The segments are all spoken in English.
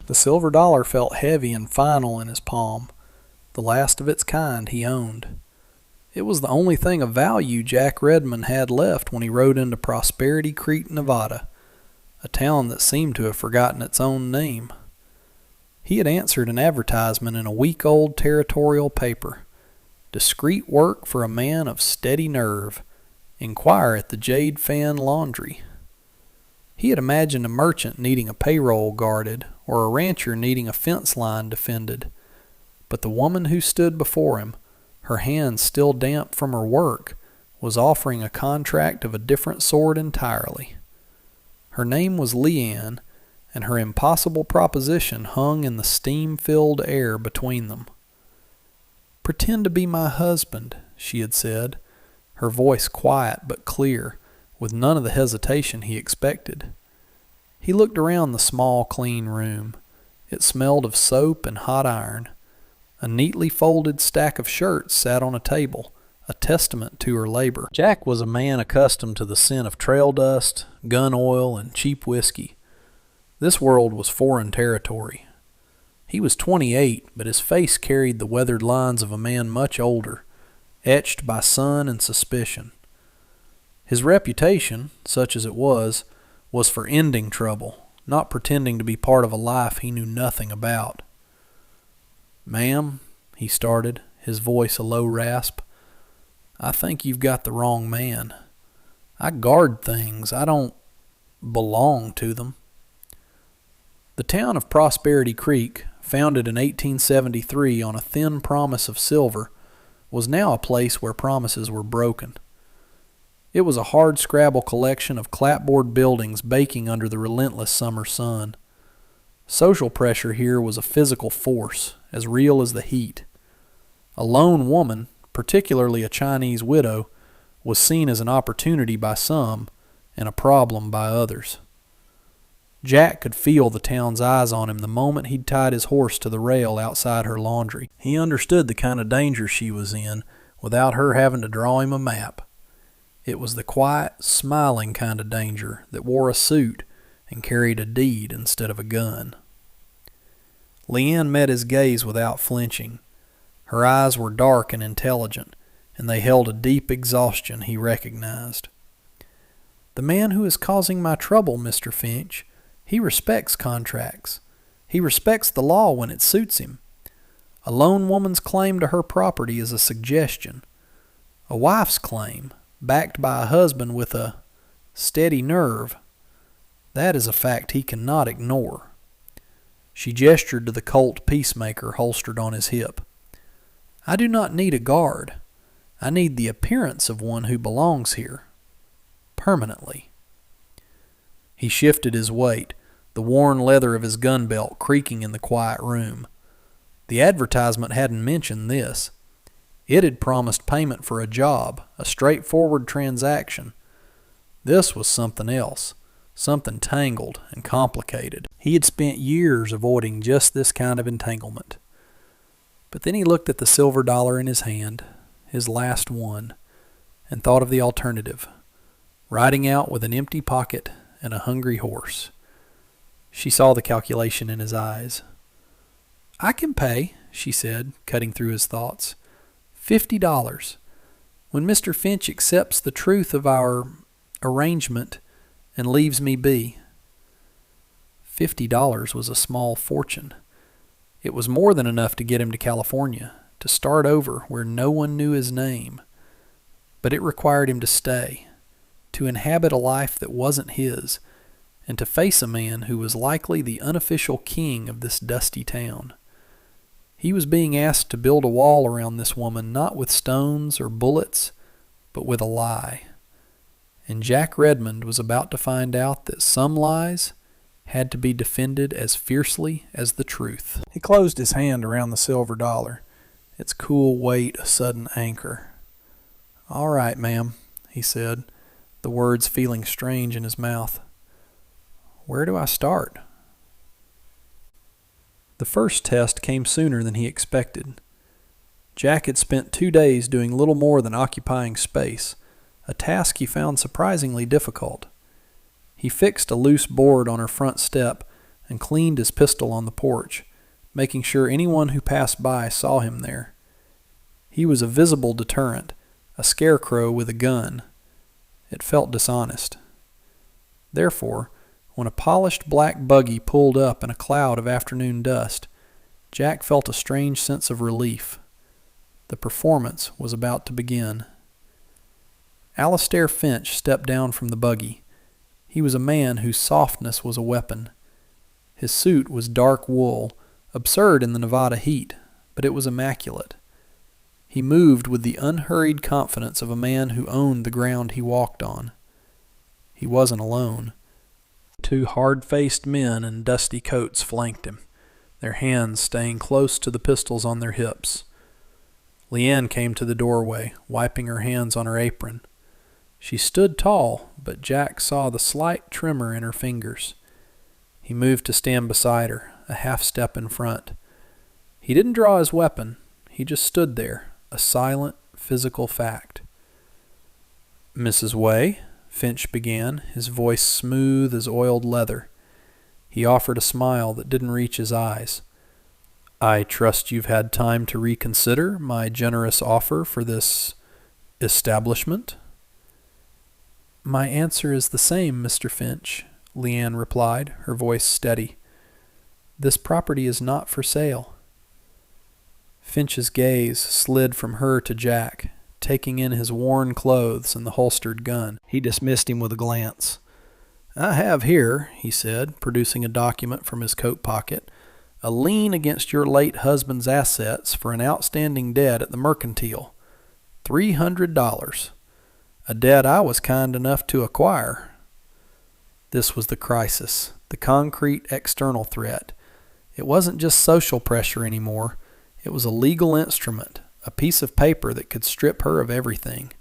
The silver dollar felt heavy and final in his palm, the last of its kind he owned. It was the only thing of value Jack Redmond had left when he rode into Prosperity Creek, Nevada, a town that seemed to have forgotten its own name. He had answered an advertisement in a week-old territorial paper. Discreet work for a man of steady nerve. Inquire at the Jade Fan Laundry. He had imagined a merchant needing a payroll guarded or a rancher needing a fence line defended. But the woman who stood before him, her hands still damp from her work, was offering a contract of a different sort entirely. Her name was Leanne, and her impossible proposition hung in the steam-filled air between them. "Pretend to be my husband," she had said, her voice quiet but clear, with none of the hesitation he expected. He looked around the small, clean room. It smelled of soap and hot iron. A neatly folded stack of shirts sat on a table, a testament to her labor. Jack was a man accustomed to the scent of trail dust, gun oil, and cheap whiskey. This world was foreign territory. He was 28, but his face carried the weathered lines of a man much older, etched by sun and suspicion. His reputation, such as it was for ending trouble, not pretending to be part of a life he knew nothing about. "Ma'am," he started, his voice a low rasp, "I think you've got the wrong man. I guard things. I don't belong to them." The town of Prosperity Creek, founded in 1873 on a thin promise of silver, was now a place where promises were broken. It was a hard-scrabble collection of clapboard buildings baking under the relentless summer sun. Social pressure here was a physical force, as real as the heat. A lone woman, particularly a Chinese widow, was seen as an opportunity by some and a problem by others. Jack could feel the town's eyes on him the moment he'd tied his horse to the rail outside her laundry. He understood the kind of danger she was in without her having to draw him a map. It was the quiet, smiling kind of danger that wore a suit and carried a deed instead of a gun. Leanne met his gaze without flinching. Her eyes were dark and intelligent, and they held a deep exhaustion he recognized. "The man who is causing my trouble, Mr. Finch, he respects contracts. He respects the law when it suits him. A lone woman's claim to her property is a suggestion. A wife's claim, backed by a husband with a steady nerve, that is a fact he cannot ignore." She gestured to the Colt Peacemaker holstered on his hip. "I do not need a guard. I need the appearance of one who belongs here. Permanently." He shifted his weight, the worn leather of his gun belt creaking in the quiet room. The advertisement hadn't mentioned this. It had promised payment for a job, a straightforward transaction. This was something else, something tangled and complicated. He had spent years avoiding just this kind of entanglement. But then he looked at the silver dollar in his hand, his last one, and thought of the alternative, riding out with an empty pocket and a hungry horse. She saw the calculation in his eyes. "I can pay," she said, cutting through his thoughts. $50. When Mr. Finch accepts the truth of our arrangement and leaves me be." $50 was a small fortune. It was more than enough to get him to California, to start over where no one knew his name. But it required him to stay, to inhabit a life that wasn't his, and to face a man who was likely the unofficial king of this dusty town. He was being asked to build a wall around this woman not with stones or bullets, but with a lie. And Jack Redmond was about to find out that some lies had to be defended as fiercely as the truth. He closed his hand around the silver dollar, its cool weight a sudden anchor. "All right, ma'am," he said, the words feeling strange in his mouth. "Where do I start?" The first test came sooner than he expected. Jack had spent 2 days doing little more than occupying space, a task he found surprisingly difficult. He fixed a loose board on her front step and cleaned his pistol on the porch, making sure anyone who passed by saw him there. He was a visible deterrent, a scarecrow with a gun. It felt dishonest. Therefore, when a polished black buggy pulled up in a cloud of afternoon dust, Jack felt a strange sense of relief. The performance was about to begin. Alistair Finch stepped down from the buggy. He was a man whose softness was a weapon. His suit was dark wool, absurd in the Nevada heat, but it was immaculate. He moved with the unhurried confidence of a man who owned the ground he walked on. He wasn't alone. Two hard-faced men in dusty coats flanked him, their hands staying close to the pistols on their hips. Leanne came to the doorway, wiping her hands on her apron. She stood tall, but Jack saw the slight tremor in her fingers. He moved to stand beside her, a half step in front. He didn't draw his weapon. He just stood there, a silent, physical fact. "Mrs. Way," Finch began, his voice smooth as oiled leather. He offered a smile that didn't reach his eyes. "I trust you've had time to reconsider my generous offer for this establishment?" "My answer is the same, Mr. Finch," Leanne replied, her voice steady. "This property is not for sale." Finch's gaze slid from her to Jack, taking in his worn clothes and the holstered gun. He dismissed him with a glance. "I have here," he said, producing a document from his coat pocket, "a lien against your late husband's assets for an outstanding debt at the Mercantile. $300. A debt I was kind enough to acquire." This was the crisis, the concrete external threat. It wasn't just social pressure anymore. It was a legal instrument, a piece of paper that could strip her of everything.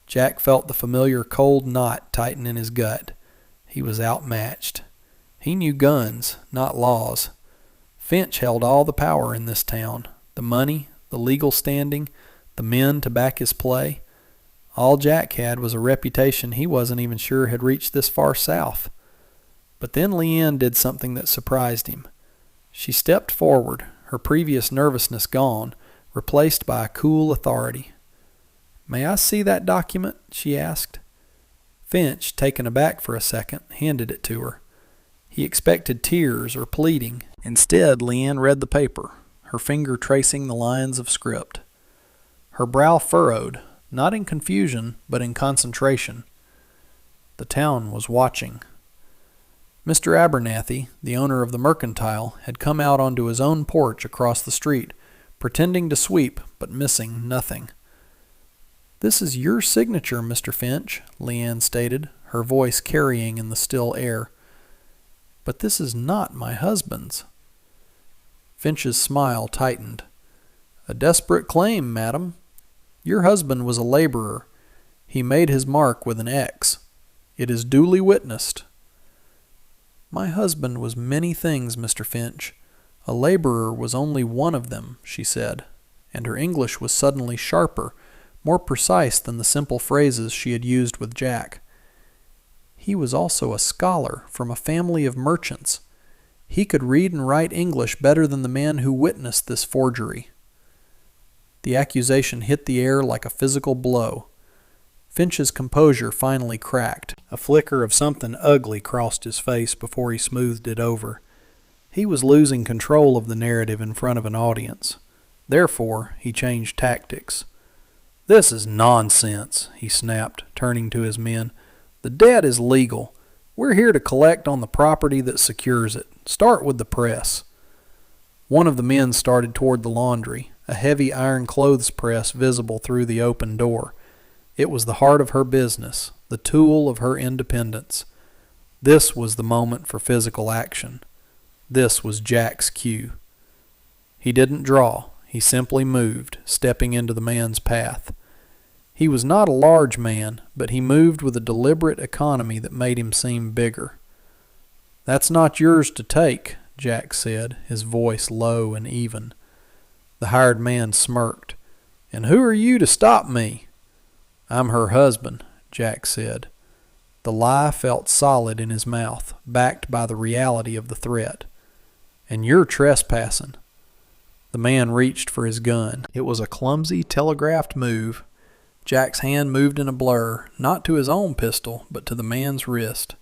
Jack felt the familiar cold knot tighten in his gut. He was outmatched. He knew guns, not laws. Finch held all the power in this town, the money, the legal standing, the men to back his play. All Jack had was a reputation he wasn't even sure had reached this far south. But then Leanne did something that surprised him. She stepped forward, her previous nervousness gone, replaced by a cool authority. "May I see that document?" she asked. Finch, taken aback for a second, handed it to her. He expected tears or pleading. Instead, Leanne read the paper, her finger tracing the lines of script. Her brow furrowed, not in confusion, but in concentration. The town was watching. Mr. Abernathy, the owner of the Mercantile, had come out onto his own porch across the street, pretending to sweep, but missing nothing. "This is your signature, Mr. Finch," Leanne stated, her voice carrying in the still air. "But this is not my husband's." Finch's smile tightened. "A desperate claim, madam. Your husband was a laborer. He made his mark with an X. It is duly witnessed." "My husband was many things, Mr. Finch. A laborer was only one of them," she said, and her English was suddenly sharper, more precise than the simple phrases she had used with Jack. "He was also a scholar from a family of merchants. He could read and write English better than the man who witnessed this forgery." The accusation hit the air like a physical blow. Finch's composure finally cracked. A flicker of something ugly crossed his face before he smoothed it over. He was losing control of the narrative in front of an audience. Therefore, he changed tactics. "This is nonsense," he snapped, turning to his men. "The debt is legal. We're here to collect on the property that secures it. Start with the press." One of the men started toward the laundry, a heavy iron clothes press visible through the open door. It was the heart of her business, the tool of her independence. This was the moment for physical action. This was Jack's cue. He didn't draw. He simply moved, stepping into the man's path. He was not a large man, but he moved with a deliberate economy that made him seem bigger. "That's not yours to take," Jack said, his voice low and even. The hired man smirked. "And who are you to stop me?" "I'm her husband," Jack said. The lie felt solid in his mouth, backed by the reality of the threat. "And you're trespassing." The man reached for his gun. It was a clumsy, telegraphed move. Jack's hand moved in a blur, not to his own pistol, but to the man's wrist.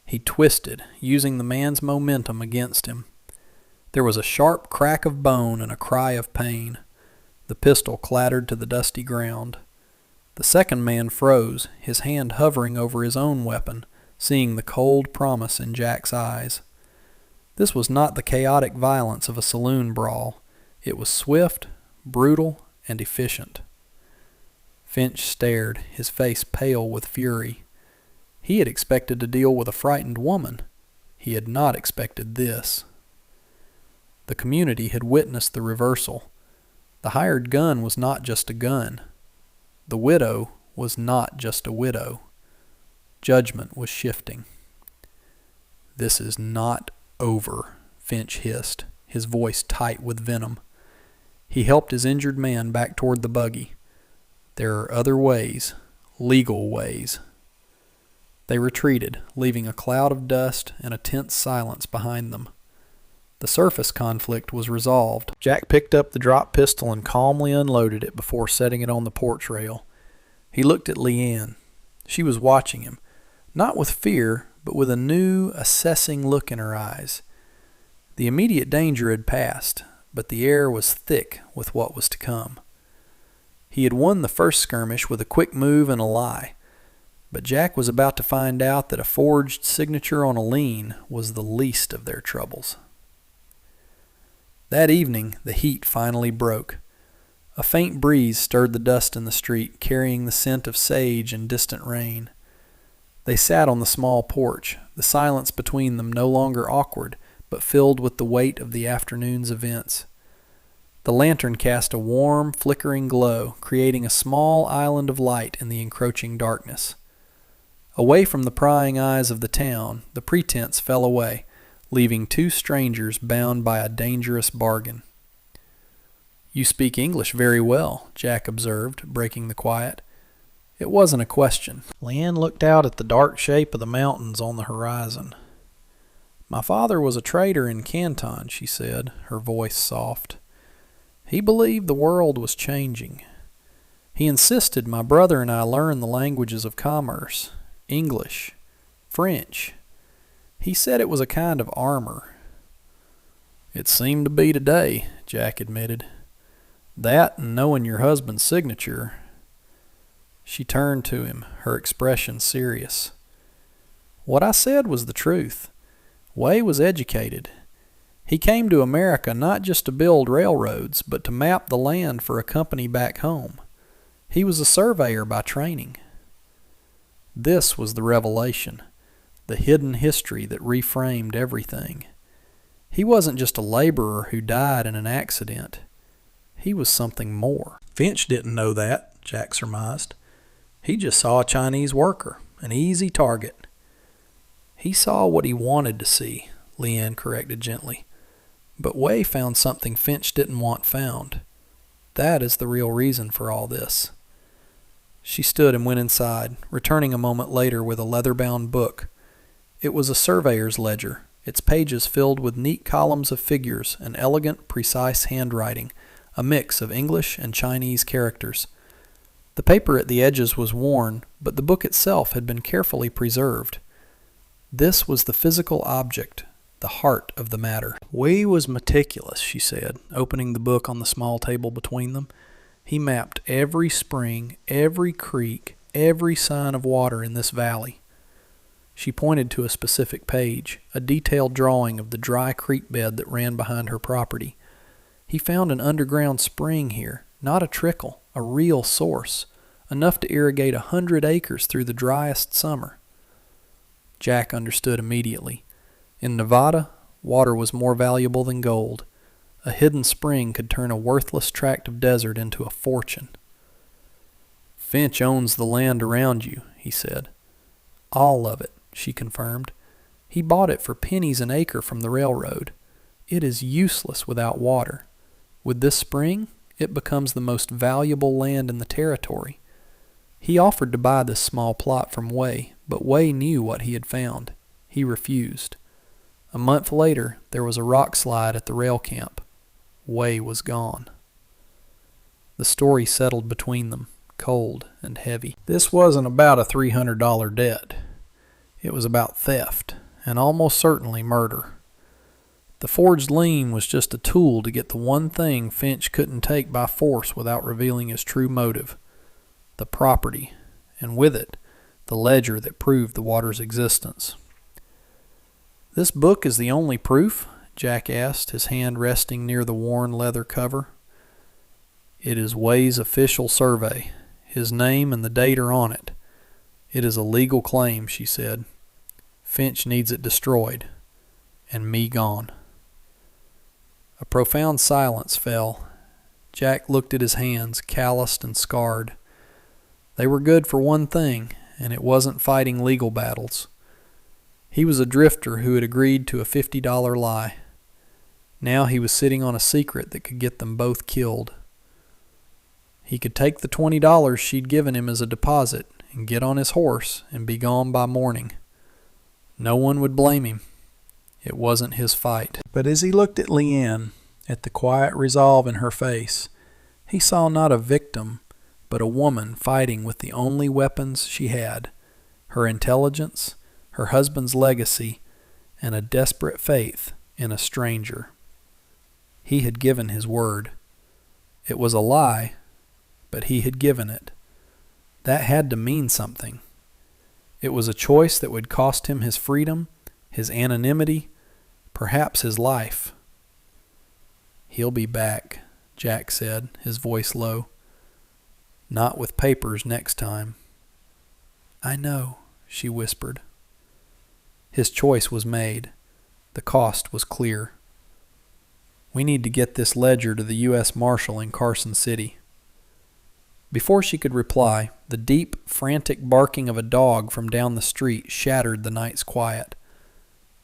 He twisted, using the man's momentum against him. There was a sharp crack of bone and a cry of pain. The pistol clattered to the dusty ground. The second man froze, his hand hovering over his own weapon, seeing the cold promise in Jack's eyes. This was not the chaotic violence of a saloon brawl. It was swift, brutal, and efficient. Finch stared, his face pale with fury. He had expected to deal with a frightened woman. He had not expected this. The community had witnessed the reversal. The hired gun was not just a gun. The widow was not just a widow. Judgment was shifting. "This is not over," Finch hissed, his voice tight with venom. He helped his injured man back toward the buggy. "There are other ways, legal ways." They retreated, leaving a cloud of dust and a tense silence behind them. The surface conflict was resolved. Jack picked up the dropped pistol and calmly unloaded it before setting it on the porch rail. He looked at Leanne. She was watching him, not with fear, but with a new, assessing look in her eyes. The immediate danger had passed, but the air was thick with what was to come. He had won the first skirmish with a quick move and a lie, but Jack was about to find out that a forged signature on a lien was the least of their troubles. That evening, the heat finally broke. A faint breeze stirred the dust in the street, carrying the scent of sage and distant rain. They sat on the small porch, the silence between them no longer awkward, but filled with the weight of the afternoon's events. The lantern cast a warm, flickering glow, creating a small island of light in the encroaching darkness. Away from the prying eyes of the town, the pretense fell away, leaving two strangers bound by a dangerous bargain. "You speak English very well," Jack observed, breaking the quiet. It wasn't a question. Leanne looked out at the dark shape of the mountains on the horizon. "My father was a trader in Canton," she said, her voice soft. "He believed the world was changing. He insisted my brother and I learn the languages of commerce, English, French. He said it was a kind of armor." "It seemed to be today," Jack admitted. "That and knowing your husband's signature." She turned to him, her expression serious. "What I said was the truth. Way was educated. He came to America not just to build railroads, but to map the land for a company back home. He was a surveyor by training." This was the revelation, the hidden history that reframed everything. He wasn't just a laborer who died in an accident. He was something more. Finch didn't know that, Jack surmised. He just saw a Chinese worker, an easy target. "He saw what he wanted to see," Leanne corrected gently. "But Way found something Finch didn't want found. That is the real reason for all this." She stood and went inside, returning a moment later with a leather-bound book. It was a surveyor's ledger, its pages filled with neat columns of figures and elegant, precise handwriting, a mix of English and Chinese characters. The paper at the edges was worn, but the book itself had been carefully preserved. This was the physical object, the heart of the matter. "Way was meticulous," she said, opening the book on the small table between them. "He mapped every spring, every creek, every sign of water in this valley." She pointed to a specific page, a detailed drawing of the dry creek bed that ran behind her property. "He found an underground spring here, not a trickle, a real source, enough to irrigate 100 acres through the driest summer." Jack understood immediately. In Nevada, water was more valuable than gold. A hidden spring could turn a worthless tract of desert into a fortune. "Finch owns the land around you," he said. "All of it," she confirmed. "He bought it for pennies an acre from the railroad. It is useless without water. With this spring, it becomes the most valuable land in the territory. He offered to buy this small plot from Way, But Way knew what he had found. He refused. A month later, there was a rock slide at the rail camp. Way was gone. The story settled between them, cold and heavy. This wasn't about a $300 debt. It was about theft, and almost certainly murder. The forged lien was just a tool to get the one thing Finch couldn't take by force without revealing his true motive: the property, and with it, the ledger that proved the water's existence. "This book is the only proof?" Jack asked, his hand resting near the worn leather cover. "It is Way's official survey. His name and the date are on it. It is a legal claim," she said. "Finch needs it destroyed, and me gone." A profound silence fell. Jack looked at his hands, calloused and scarred. They were good for one thing, and it wasn't fighting legal battles. He was a drifter who had agreed to a $50 lie. Now he was sitting on a secret that could get them both killed. He could take the $20 she'd given him as a deposit and get on his horse and be gone by morning. No one would blame him. It wasn't his fight. But as he looked at Leanne, at the quiet resolve in her face, he saw not a victim, but a woman fighting with the only weapons she had: her intelligence, her husband's legacy, and a desperate faith in a stranger. He had given his word. It was a lie, but he had given it. That had to mean something. It was a choice that would cost him his freedom, his anonymity, perhaps his life. "He'll be back," Jack said, his voice low. "Not with papers next time." "I know," she whispered. His choice was made. The cost was clear. "We need to get this ledger to the U.S. Marshal in Carson City." Before she could reply, the deep, frantic barking of a dog from down the street shattered the night's quiet.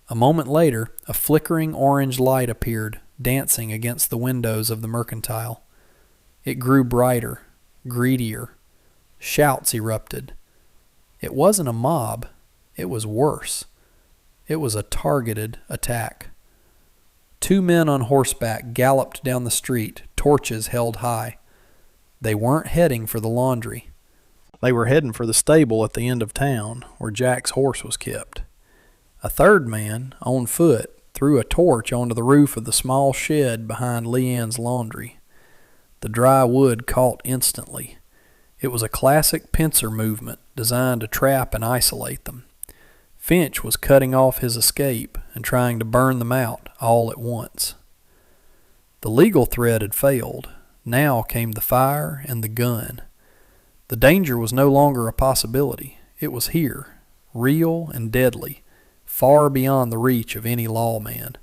A moment later, a flickering orange light appeared, dancing against the windows of the mercantile. It grew brighter, greedier. Shouts erupted. It wasn't a mob. It was worse. It was a targeted attack. Two men on horseback galloped down the street, torches held high. They weren't heading for the laundry. They were heading for the stable at the end of town, where Jack's horse was kept. A third man, on foot, threw a torch onto the roof of the small shed behind Leanne's laundry. The dry wood caught instantly. It was a classic pincer movement designed to trap and isolate them. Finch was cutting off his escape and trying to burn them out all at once. The legal threat had failed. Now came the fire and the gun. The danger was no longer a possibility. It was here, real and deadly, far beyond the reach of any lawman.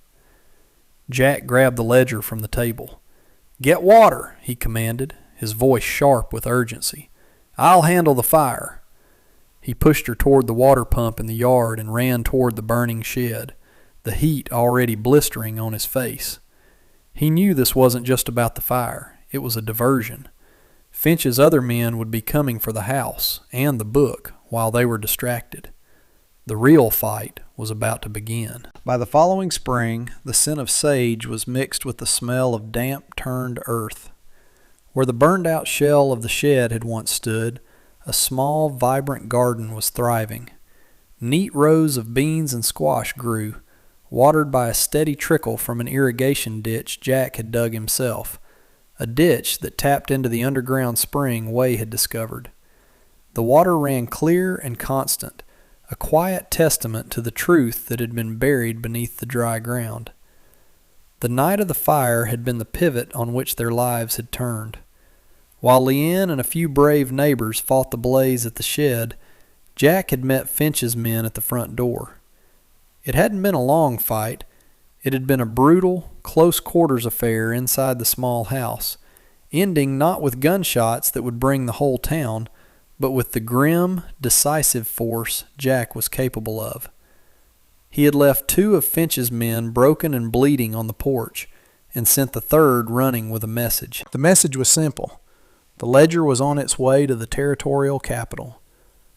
Jack grabbed the ledger from the table. "Get water," he commanded, his voice sharp with urgency. "I'll handle the fire." He pushed her toward the water pump in the yard and ran toward the burning shed, the heat already blistering on his face. He knew this wasn't just about the fire. It was a diversion. Finch's other men would be coming for the house and the book while they were distracted. The real fight was about to begin. By the following spring, the scent of sage was mixed with the smell of damp-turned earth. Where the burned-out shell of the shed had once stood, a small, vibrant garden was thriving. Neat rows of beans and squash grew, watered by a steady trickle from an irrigation ditch Jack had dug himself, a ditch that tapped into the underground spring Way had discovered. The water ran clear and constant, a quiet testament to the truth that had been buried beneath the dry ground. The night of the fire had been the pivot on which their lives had turned. While Leanne and a few brave neighbors fought the blaze at the shed, Jack had met Finch's men at the front door. It hadn't been a long fight. It had been a brutal, close-quarters affair inside the small house, ending not with gunshots that would bring the whole town, but with the grim, decisive force Jack was capable of. He had left two of Finch's men broken and bleeding on the porch, and sent the third running with a message. The message was simple. The ledger was on its way to the territorial capital.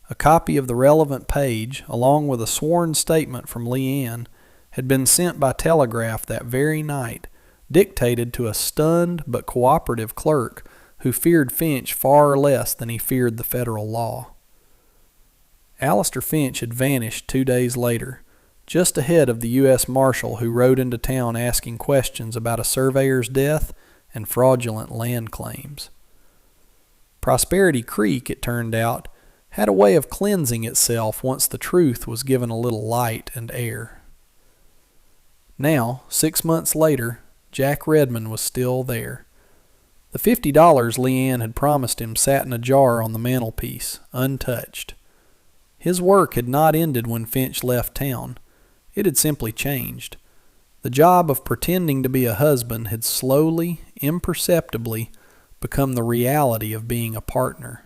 A A copy of the relevant page, along with a sworn statement from Leanne, had been sent by telegraph that very night, dictated to a stunned but cooperative clerk who feared Finch far less than he feared the federal law. Alistair Finch had vanished 2 days later, just ahead of the U.S. Marshal who rode into town asking questions about a surveyor's death and fraudulent land claims. Prosperity Creek, it turned out, had a way of cleansing itself once the truth was given a little light and air. Now, 6 months later, Jack Redmond was still there. The $50 Leanne had promised him sat in a jar on the mantelpiece, untouched. His work had not ended when Finch left town. It had simply changed. The job of pretending to be a husband had slowly, imperceptibly, become the reality of being a partner.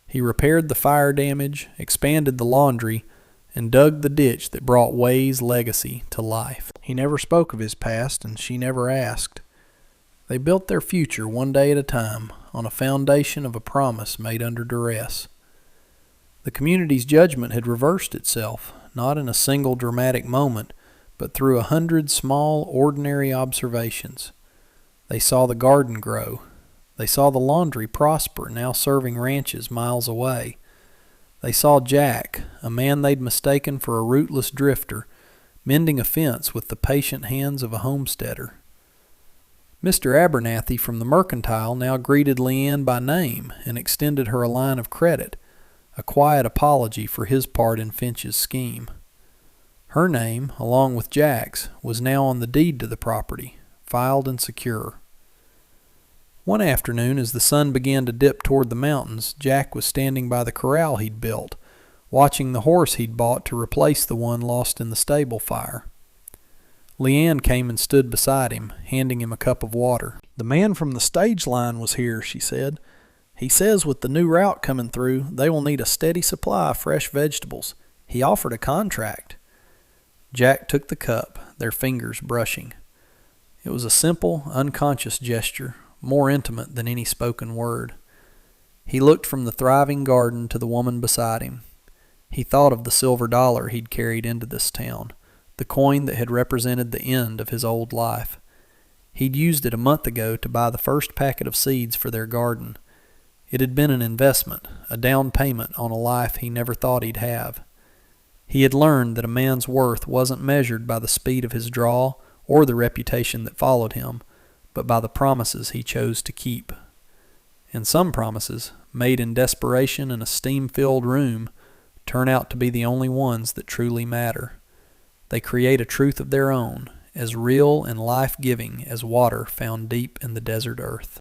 He repaired the fire damage, expanded the laundry, and dug the ditch that brought Way's legacy to life. He never spoke of his past, and she never asked. They built their future one day at a time on a foundation of a promise made under duress. The community's judgment had reversed itself, not in a single dramatic moment, but through 100 small, ordinary observations. They saw the garden grow. They saw the laundry prosper, now serving ranches miles away. They saw Jack, a man they'd mistaken for a rootless drifter, mending a fence with the patient hands of a homesteader. Mr. Abernathy from the Mercantile now greeted Leanne by name and extended her a line of credit, a quiet apology for his part in Finch's scheme. Her name, along with Jack's, was now on the deed to the property, filed and secure. One afternoon, as the sun began to dip toward the mountains, Jack was standing by the corral he'd built, watching the horse he'd bought to replace the one lost in the stable fire. Leanne came and stood beside him, handing him a cup of water. "The man from the stage line was here," she said. "He says with the new route coming through, they will need a steady supply of fresh vegetables. He offered a contract." Jack took the cup, their fingers brushing. It was a simple, unconscious gesture, more intimate than any spoken word. He looked from the thriving garden to the woman beside him. He thought of the silver dollar he'd carried into this town, the coin that had represented the end of his old life. He'd used it a month ago to buy the first packet of seeds for their garden. It had been an investment, a down payment on a life he never thought he'd have. He had learned that a man's worth wasn't measured by the speed of his draw or the reputation that followed him, but by the promises he chose to keep. And some promises, made in desperation in a steam-filled room, turn out to be the only ones that truly matter. They create a truth of their own, as real and life-giving as water found deep in the desert earth.